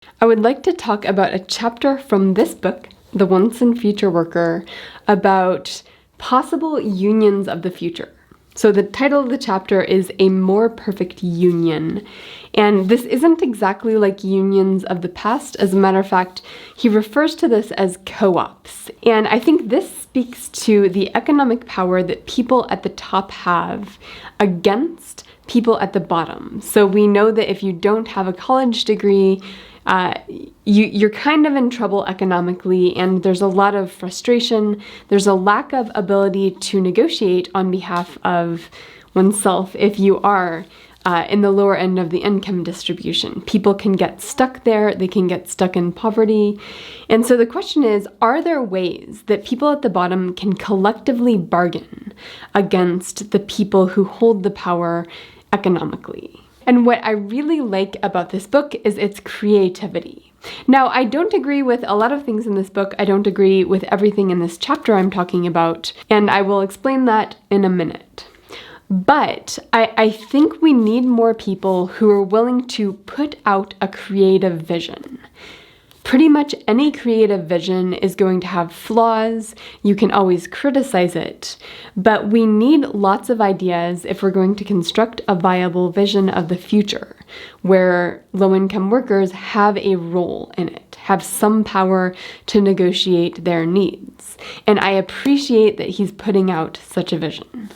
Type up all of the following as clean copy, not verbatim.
I would like to talk about a chapter from this book, The Once and Future Worker, about possible unions of the future. So the title of the chapter is A More Perfect Union. And this isn't exactly like unions of the past. As a matter of fact, he refers to this as co-ops. And I think this speaks to the economic power that people at the top have against people at the bottom. So we know that if you don't have a college degree, you're kind of in trouble economically, and there's a lot of frustration. There's a lack of ability to negotiate on behalf of oneself if you are in the lower end of the income distribution. People can get stuck there. They can get stuck in poverty. And so the question is, are there ways that people at the bottom can collectively bargain against the people who hold the power economically? And what I really like about this book is its creativity. Now, I don't agree with a lot of things in this book. I don't agree with everything in this chapter I'm talking about, and I will explain that in a minute. But I think we need more people who are willing to put out a creative vision. Pretty much any creative vision is going to have flaws. You can always criticize it, but we need lots of ideas if we're going to construct a viable vision of the future where low-income workers have a role in it, have some power to negotiate their needs. And I appreciate that he's putting out such a vision.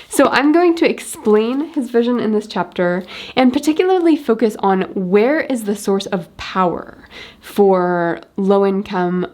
So I'm going to explain his vision in this chapter and particularly focus on where is the source of power for low-income,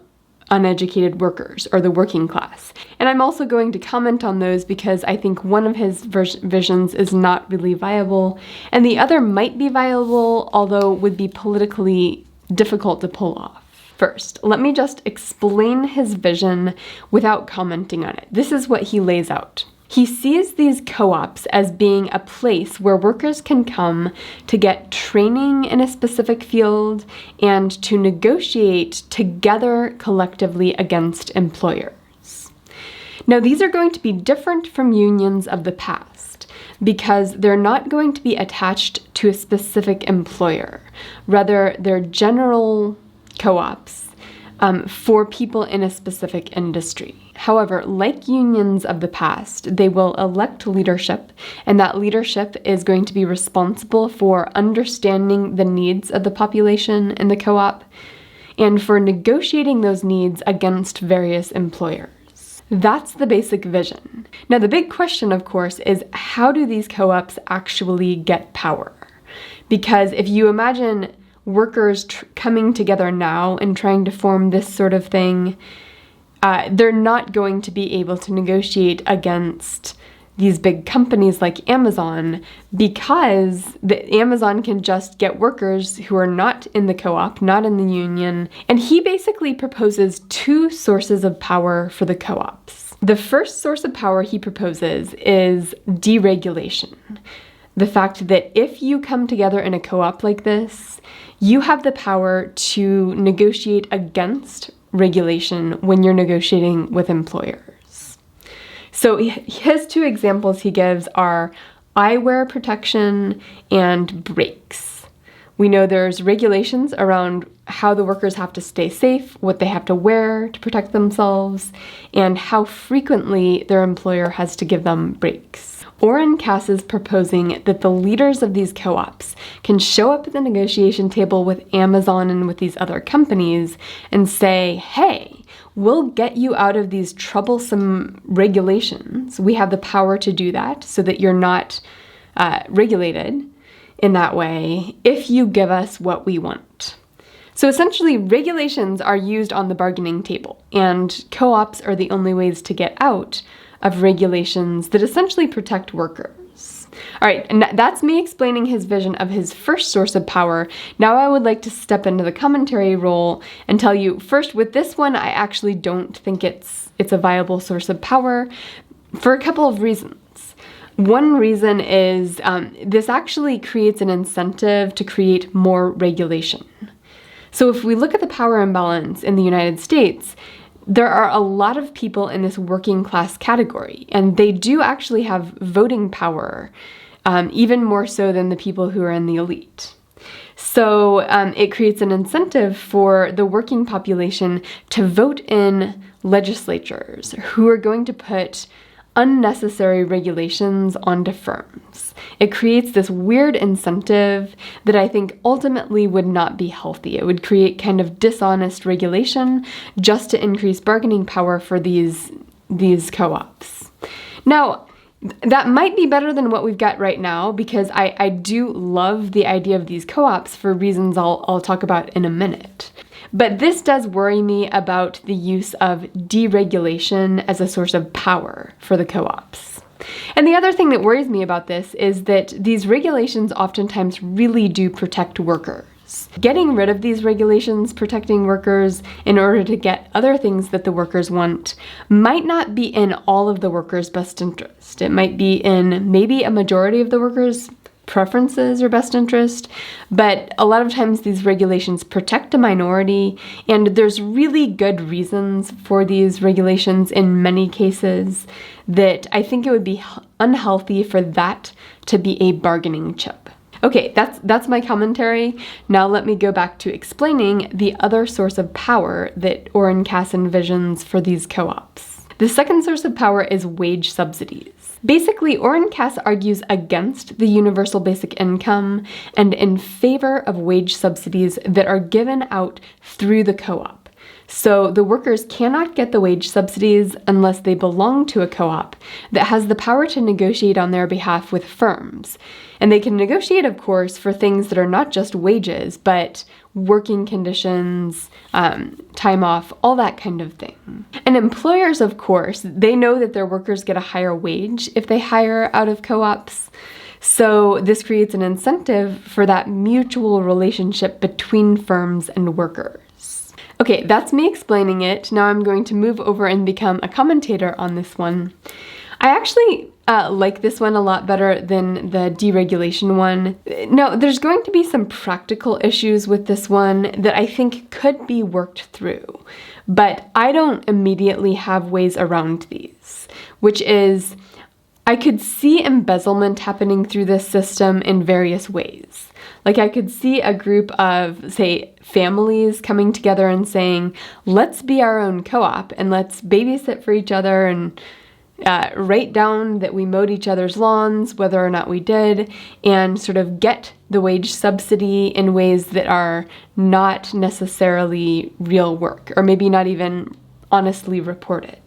uneducated workers or the working class. And I'm also going to comment on those because I think one of his visions is not really viable and the other might be viable, although would be politically difficult to pull off. First, let me just explain his vision without commenting on it. This is what he lays out. He sees these co-ops as being a place where workers can come to get training in a specific field and to negotiate together collectively against employers. Now, these are going to be different from unions of the past because they're not going to be attached to a specific employer. Rather, they're general co-ops for people in a specific industry. However, like unions of the past, they will elect leadership, and that leadership is going to be responsible for understanding the needs of the population in the co-op and for negotiating those needs against various employers. That's the basic vision. Now, the big question, of course, is how do these co-ops actually get power? Because if you imagine workers coming together now and trying to form this sort of thing, they're not going to be able to negotiate against these big companies like Amazon because Amazon can just get workers who are not in the co-op, not in the union. And he basically proposes two sources of power for the co-ops. The first source of power he proposes is deregulation. The fact that if you come together in a co-op like this, you have the power to negotiate against regulation when you're negotiating with employers. So his two examples he gives are eyewear protection and breaks. We know there's regulations around how the workers have to stay safe, what they have to wear to protect themselves, and how frequently their employer has to give them breaks. Oren Cass is proposing that the leaders of these co-ops can show up at the negotiation table with Amazon and with these other companies and say, hey, we'll get you out of these troublesome regulations. We have the power to do that so that you're not regulated in that way if you give us what we want. So essentially, regulations are used on the bargaining table, and co-ops are the only ways to get out of regulations that essentially protect workers. All right, and that's me explaining his vision of his first source of power. Now I would like to step into the commentary role and tell you, first, with this one, I actually don't think it's a viable source of power for a couple of reasons. One reason is this actually creates an incentive to create more regulation. So if we look at the power imbalance in the United States, there are a lot of people in this working class category, and they do actually have voting power, even more so than the people who are in the elite. So it creates an incentive for the working population to vote in legislatures who are going to put unnecessary regulations onto firms. It creates this weird incentive that I think ultimately would not be healthy. It would create kind of dishonest regulation just to increase bargaining power for these co-ops. Now, that might be better than what we've got right now, because I do love the idea of these co-ops for reasons I'll talk about in a minute. But this does worry me about the use of deregulation as a source of power for the co-ops. And the other thing that worries me about this is that these regulations oftentimes really do protect workers. Getting rid of these regulations protecting workers in order to get other things that the workers want might not be in all of the workers' best interest. It might be in maybe a majority of the workers' preferences or best interest, but a lot of times these regulations protect a minority, and there's really good reasons for these regulations in many cases that I think it would be unhealthy for that to be a bargaining chip. Okay, that's my commentary. Now let me go back to explaining the other source of power that Oren Cass envisions for these co-ops. The second source of power is wage subsidies. Basically, Oren Cass argues against the universal basic income and in favor of wage subsidies that are given out through the co-op. So the workers cannot get the wage subsidies unless they belong to a co-op that has the power to negotiate on their behalf with firms. And they can negotiate, of course, for things that are not just wages, but working conditions, time off, all that kind of thing. And employers, of course, they know that their workers get a higher wage if they hire out of co-ops. So this creates an incentive for that mutual relationship between firms and workers. Okay, that's me explaining it. Now I'm going to move over and become a commentator on this one. I actually like this one a lot better than the deregulation one. Now, there's going to be some practical issues with this one that I think could be worked through, but I don't immediately have ways around these, which is I could see embezzlement happening through this system in various ways. Like I could see a group of, say, families coming together and saying, let's be our own co-op and let's babysit for each other and write down that we mowed each other's lawns, whether or not we did, and sort of get the wage subsidy in ways that are not necessarily real work, or maybe not even honestly reported.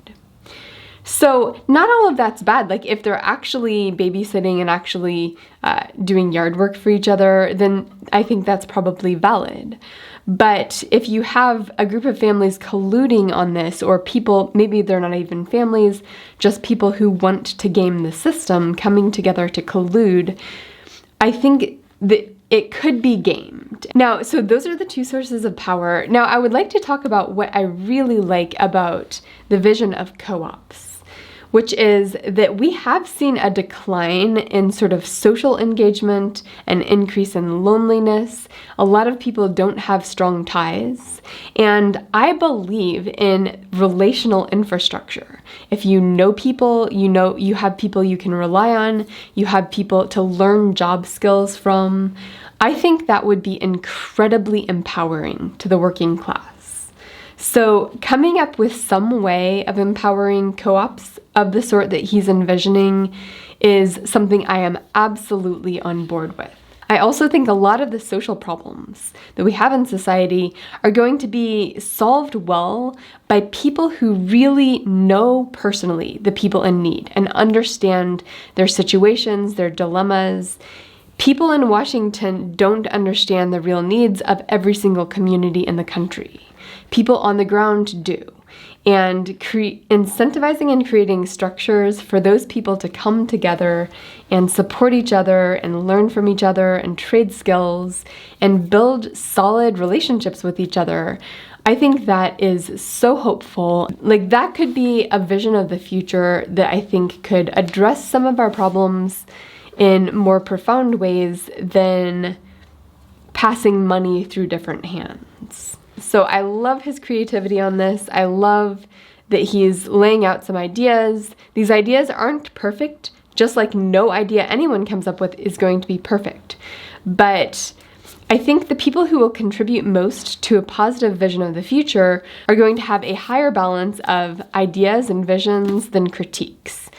So not all of that's bad. Like if they're actually babysitting and actually doing yard work for each other, then I think that's probably valid. But if you have a group of families colluding on this, or people, maybe they're not even families, just people who want to game the system coming together to collude, I think that it could be gamed. Now, so those are the two sources of power. Now, I would like to talk about what I really like about the vision of co-ops, which is that we have seen a decline in sort of social engagement, an increase in loneliness. A lot of people don't have strong ties. And I believe in relational infrastructure. If you know people, you have people you can rely on, you have people to learn job skills from. I think that would be incredibly empowering to the working class. So coming up with some way of empowering co-ops of the sort that he's envisioning is something I am absolutely on board with. I also think a lot of the social problems that we have in society are going to be solved well by people who really know personally the people in need and understand their situations, their dilemmas. People in Washington don't understand the real needs of every single community in the country. People on the ground do. And incentivizing and creating structures for those people to come together and support each other and learn from each other and trade skills and build solid relationships with each other, I think that is so hopeful. Like that could be a vision of the future that I think could address some of our problems in more profound ways than passing money through different hands. So I love his creativity on this. I love that he's laying out some ideas. These ideas aren't perfect, just like no idea anyone comes up with is going to be perfect. But I think the people who will contribute most to a positive vision of the future are going to have a higher balance of ideas and visions than critiques.